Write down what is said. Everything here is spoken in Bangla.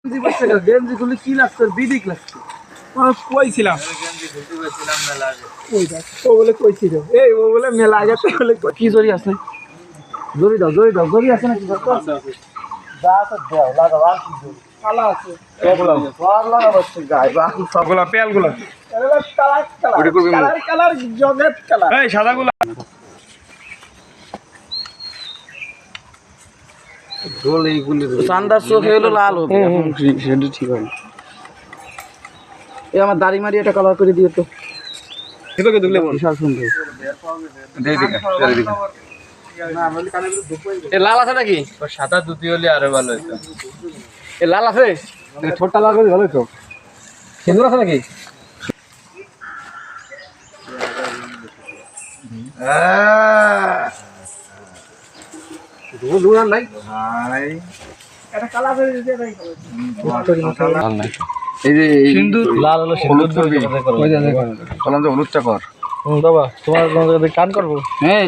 গেঞ্জি গুলি কি লাগছে বিদিক লাগছে কইছিলাম ও বলে কইছিল এই ও বলে মেলা আগে তো বলে কি জরি আছে জরি দাও জরি আছে নাকি যা আছে দাও লাগাও আর কি জরি কালা আছে সবগুলা সব লাগাবো গায় বাকি সবগুলা পেলগুলা কালার জগৎ কালার এই সাদাগুলা ঢোল এইগুলি চান্দার চোখে হলো লাল হবে সেটা ঠিক হবে এই আমার দাড়ি মারি এটা কালার করে দিও তো এটাকে দেখলে বিশাল সুন্দর দেই দিকা করে দিকা না আমি কানে এ লাল আছে নাকি ও সাদা দুটি হলে আরো ভালো হতো এ লাল আছে ছোটটা লাল করে ভালো হতো সিঁদুর আছে নাকি ঢোল নাই ভাই এটা কালার করে দিতে নাই লাল নাই এই যে সিন্দুর লাল হলো হলুদ করবি ওই যে কলম হলুদটা কর বাবা তোমার কান করবো হ্যাঁ